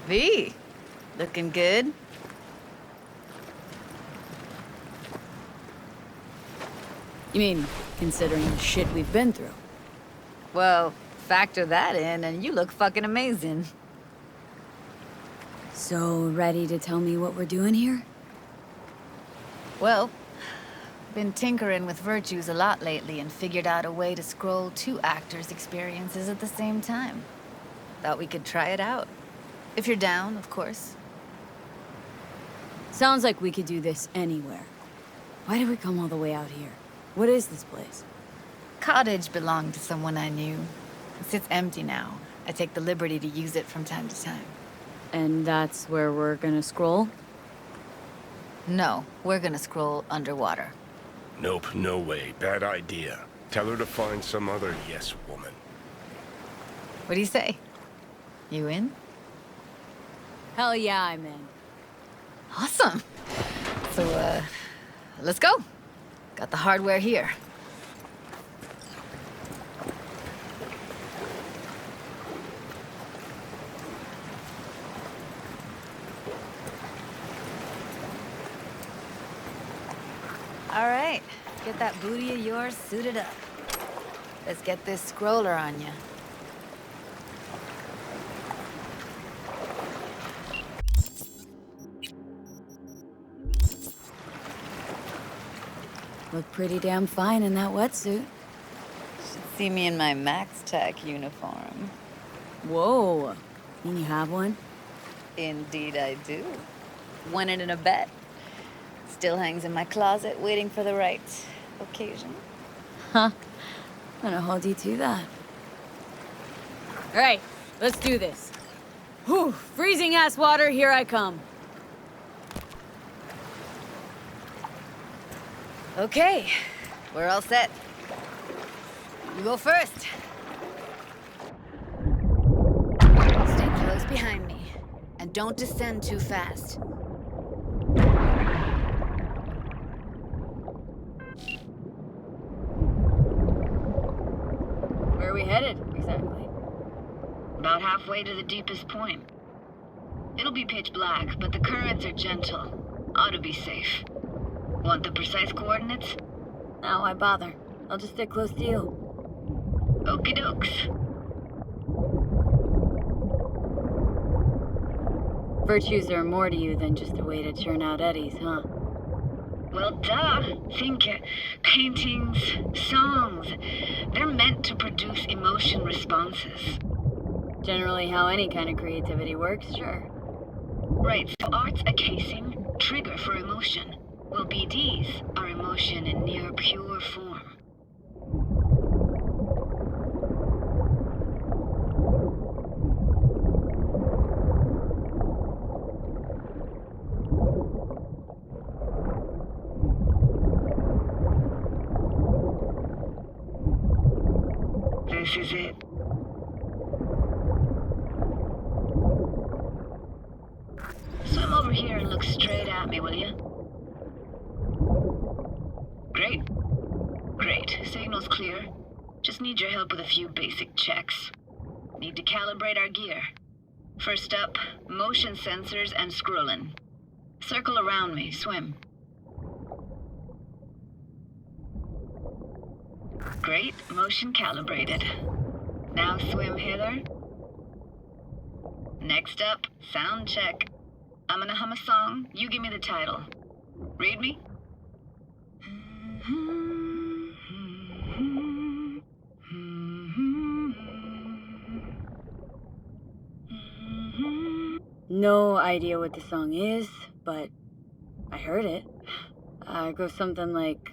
V, looking good. You mean, considering the shit we've been through? Well, factor that in and you look fucking amazing. So, ready to tell me what we're doing here? Well, been tinkering with virtues a lot lately and figured out a way to scroll two actors' experiences at the same time. Thought we could try it out. If you're down, of course. Sounds like we could do this anywhere. Why did we come all the way out here? What is this place? Cottage belonged to someone I knew. It sits empty now. I take the liberty to use it from time to time. And that's where we're gonna scroll? No, we're gonna scroll underwater. Nope, no way. Bad idea. Tell her to find some other yes woman. What do you say? You in? Hell yeah, I'm in. Awesome. So, let's go. Got the hardware here. All right, get that booty of yours suited up. Let's get this scroller on ya. Look pretty damn fine in that wetsuit. Should see me in my Max Tech uniform. Whoa. Mean you have one? Indeed I do. Won it in a bet. Still hangs in my closet, waiting for the right occasion. Huh. I'm gonna hold you to that. Alright, let's do this. Whew, freezing ass water, here I come. Okay, we're all set. You go first. Stay close behind me, and don't descend too fast. Where are we headed, exactly? About halfway to the deepest point. It'll be pitch black, but the currents are gentle. Ought to be safe. Want the precise coordinates? No, why bother? I'll just stick close to you. Okie dokes. Virtues are more to you than just a way to churn out eddies, huh? Well, duh. Think paintings, songs. They're meant to produce emotion responses. Generally how any kind of creativity works, sure. Right, so art's a casing, trigger for emotion. Well, BDs are emotion in near pure form. This is it. Swim over here and look straight at me, will you? Great. Great. Signal's clear. Just need your help with a few basic checks. Need to calibrate our gear. First up, motion sensors and scrolling. Circle around me. Swim. Great. Motion calibrated. Now swim hither. Next up, sound check. I'm gonna hum a song. You give me the title. Read me? No idea what the song is, but I heard it. It goes something like...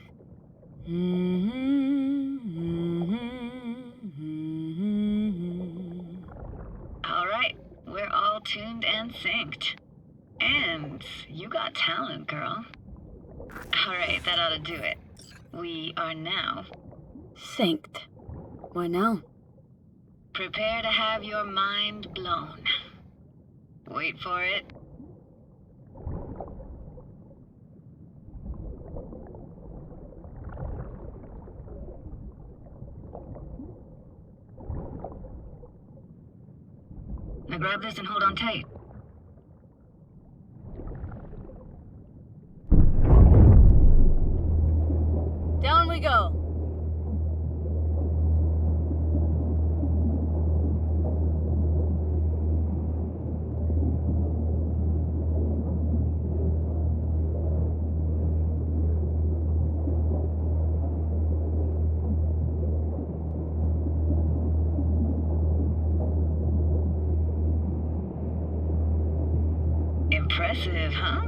All right, we're all tuned and synced. And you got talent, girl. All right, that ought to do it. We are now... Synced. What now? Prepare to have your mind blown. Wait for it. Now grab this and hold on tight. Impressive, huh?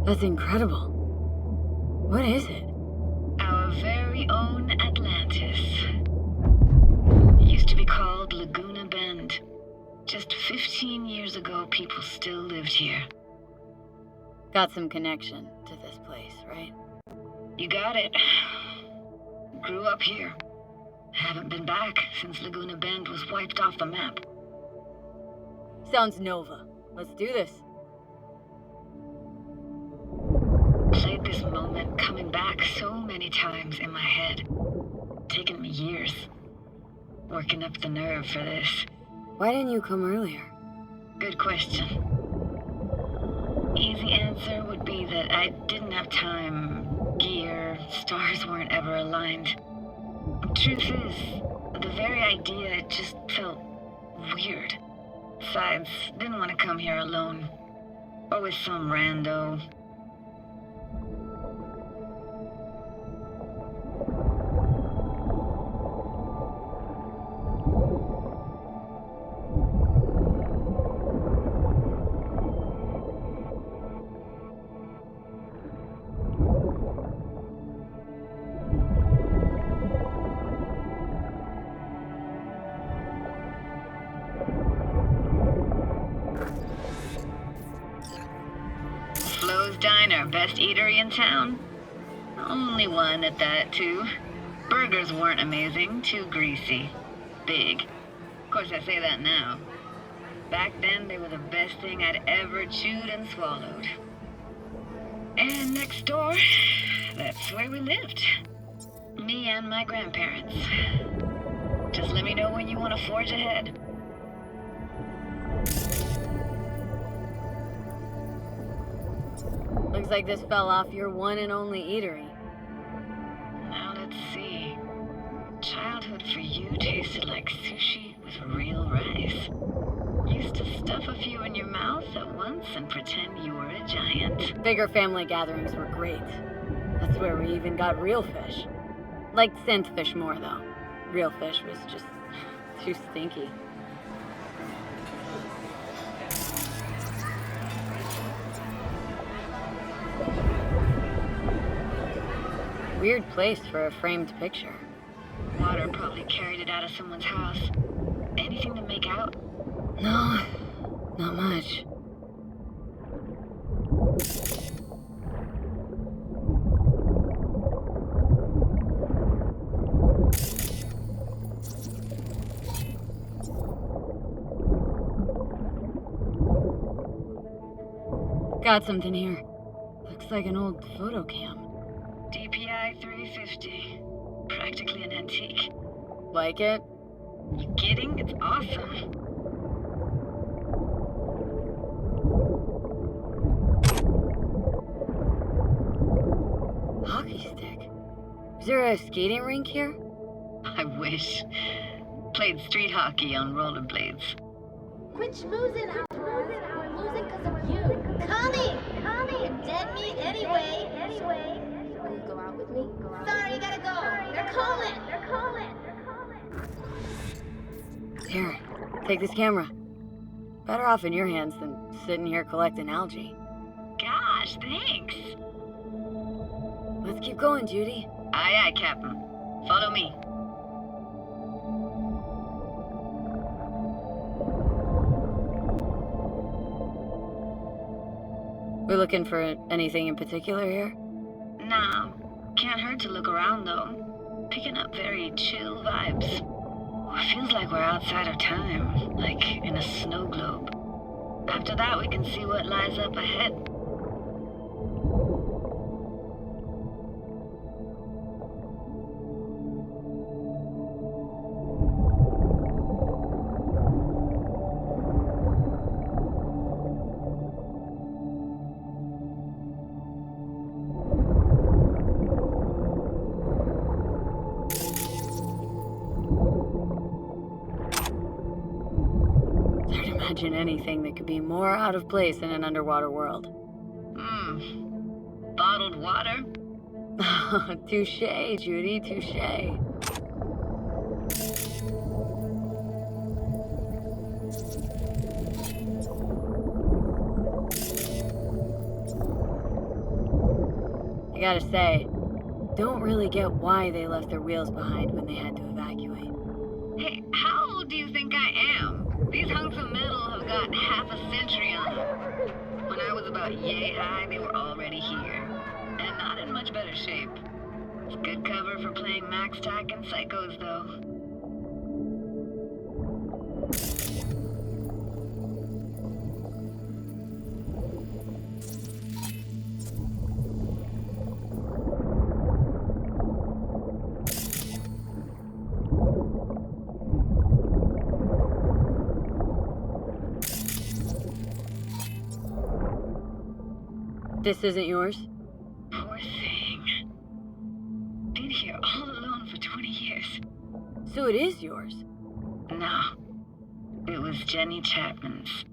That's incredible. What is it? Our very own Atlantis. Used to be called Laguna Bend. Just 15 years ago, people still lived here. Got some connection to this place, right? You got it. Grew up here. Haven't been back since Laguna Bend was wiped off the map. Sounds Nova. Let's do this. Played this moment coming back so many times in my head. Taken me years. Working up the nerve for this. Why didn't you come earlier? Good question. Easy answer would be that I didn't have time, gear, stars weren't ever aligned. Truth is, the very idea just felt weird. Besides, didn't want to come here alone. Or with some rando. Diner, best eatery in town. Only one at that, too. Burgers weren't amazing, too greasy. Big. Of course, I say that now. Back then, they were the best thing I'd ever chewed and swallowed. And next door, that's where we lived. Me and my grandparents. Just let me know when you want to forge ahead. Looks like this fell off your one and only eatery. Now let's see. Childhood for you tasted like sushi with real rice. Used to stuff a few in your mouth at once and pretend you were a giant. Bigger family gatherings were great. That's where we even got real fish. Liked synth fish more, though. Real fish was just too stinky. Weird place for a framed picture. Water probably carried it out of someone's house. Anything to make out? No, not much. Got something here. Looks like an old photo cam. DPI 350. Practically an antique. Like it? You kidding? It's awesome. Hockey stick. Is there a skating rink here? I wish. Played street hockey on rollerblades. Quit schmoozing, Alvarez. We're losing because of you. Connie! You're dead meat anyway. Will you go out with me? Sorry, you gotta go. They're calling. Here, take this camera. Better off in your hands than sitting here collecting algae. Gosh, thanks. Let's keep going, Judy. Aye, aye, Captain. Follow me. We're looking for anything in particular here? Nah, can't hurt to look around though. Picking up very chill vibes. Feels like we're outside of time, like in a snow globe. After that, we can see what lies up ahead. Imagine anything that could be more out of place in an underwater world. Bottled water? Touche, Judy, touche. gotta say, don't really get why they left their wheels behind when they had to evacuate. Hey, how old do you think I am? These hunks of metal have got half a century on them. When I was about yay high, they were already here. And not in much better shape. It's good cover for playing Max Tack and Psychos, though. This isn't yours? Poor thing. Been here all alone for 20 years. So it is yours? No. It was Jenny Chapman's.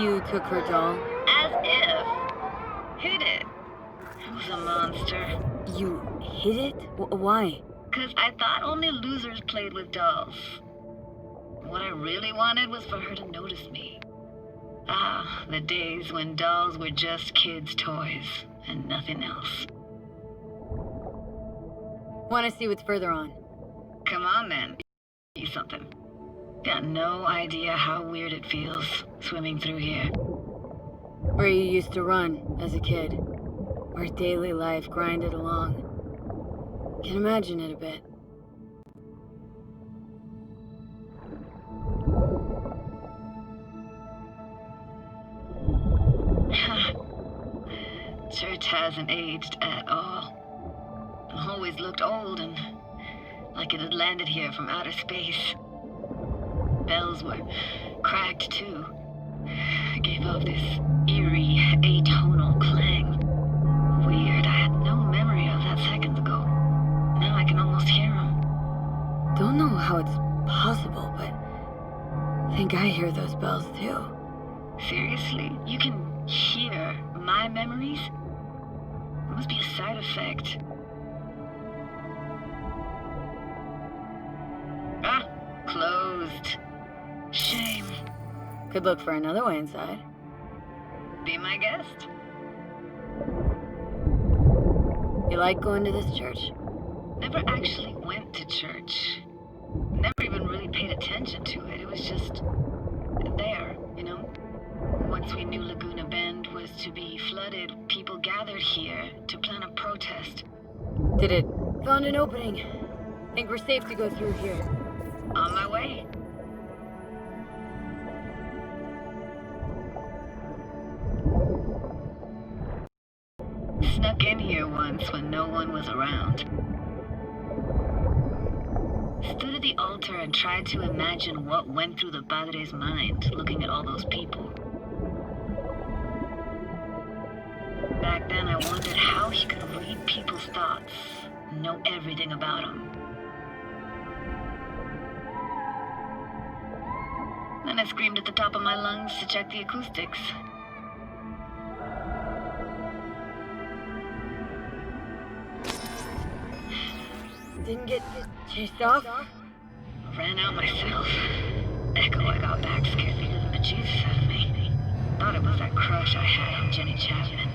You took her doll? As if. Hid it. I was a monster. You hid it? Why? 'Cause I thought only losers played with dolls. What I really wanted was for her to notice me. Ah, the days when dolls were just kids' toys and nothing else. Want to see what's further on? Come on then. See something. Got no idea how weird it feels swimming through here. Where you used to run as a kid. Where daily life grinded along. Can imagine it a bit. Church hasn't aged at all. Always looked old and like it had landed here from outer space. Bells were cracked too. Gave off this eerie, atonal clang. Weird, I had no memory of that seconds ago. Now I can almost hear them. Don't know how it's possible, but I think I hear those bells too. Seriously? You can hear my memories? It must be a side effect. Ah, closed. Shame. Could look for another way inside. Be my guest. You like going to this church? Never actually went to church. Never even really paid attention to it. It was just there, you know? Once we knew Laguna Bend was to be flooded, people gathered here to plan a protest. Did it? Found an opening. Think we're safe to go through here. On my way. Snuck in here once when no one was around. Stood at the altar and tried to imagine what went through the Padre's mind looking at all those people. Back then I wondered how he could read people's thoughts, know everything about them. Then I screamed at the top of my lungs to check the acoustics. Didn't get chased off? Ran out myself. Echo I got back scared the living bejesus out of me. Thought it was that crush I had on Jenny Chapman.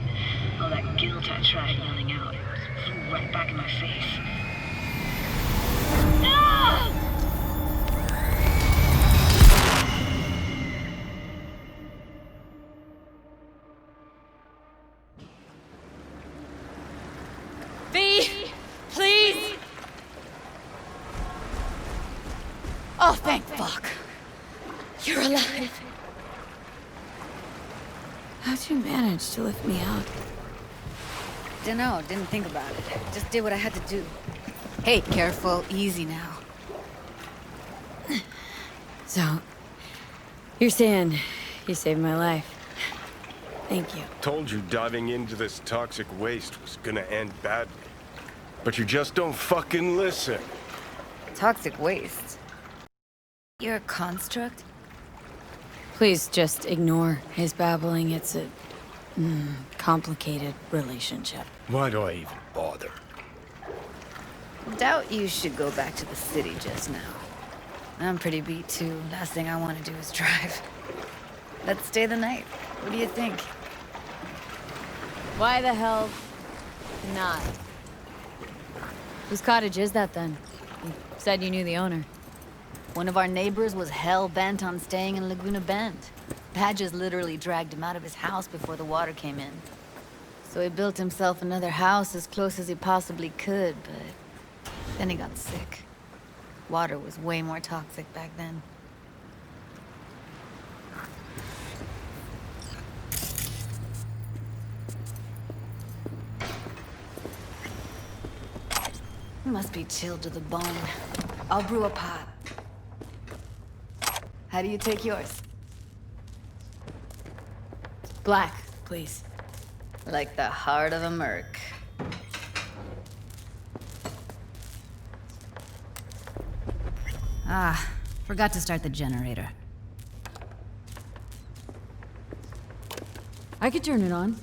All that guilt I tried yelling out. It flew right back in my face. No! V! Please! Oh, thank fuck. You're alive. How'd you manage to lift me out? Dunno, didn't think about it. Just did what I had to do. Hey, careful, easy now. So, you're saying you saved my life. Thank you. Told you diving into this toxic waste was gonna end badly. But you just don't fucking listen. Toxic waste. You're a construct? Please just ignore his babbling. It's a complicated relationship. Why do I even bother? Doubt you should go back to the city just now. I'm pretty beat too. Last thing I want to do is drive. Let's stay the night. What do you think? Why the hell not? Whose cottage is that then? You said you knew the owner. One of our neighbors was hell-bent on staying in Laguna Bend. Badges literally dragged him out of his house before the water came in. So he built himself another house as close as he possibly could, but then he got sick. Water was way more toxic back then. He must be chilled to the bone. I'll brew a pot. How do you take yours? Black, please. Like the heart of a merc. Ah, forgot to start the generator. I could turn it on.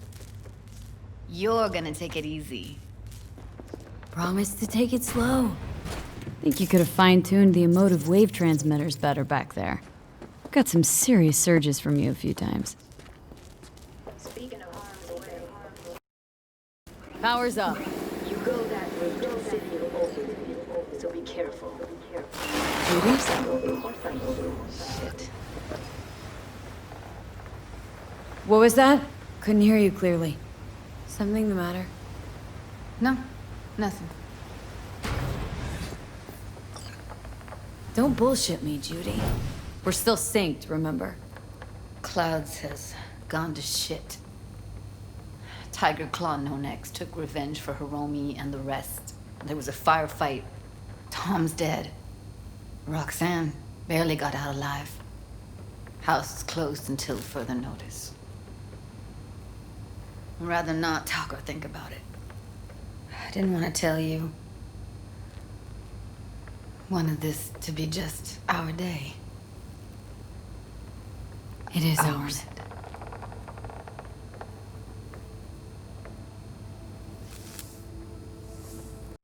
You're gonna take it easy. Promise to take it slow. Think you could have fine-tuned the emotive wave transmitters better back there. Got some serious surges from you a few times. Speaking of harm's way, Power's up. You go that way to the city of open, so be careful. Judy? Shit. What was that? Couldn't hear you clearly. Something the matter? No, nothing. Don't bullshit me, Judy. We're still synced, remember? Clouds has gone to shit. Tiger Claw No Next took revenge for Hiromi and the rest. There was a firefight. Tom's dead. Roxanne barely got out alive. House is closed until further notice. I'd rather not talk or think about it. I didn't want to tell you. Wanted this to be just our day. It is Ours. ours.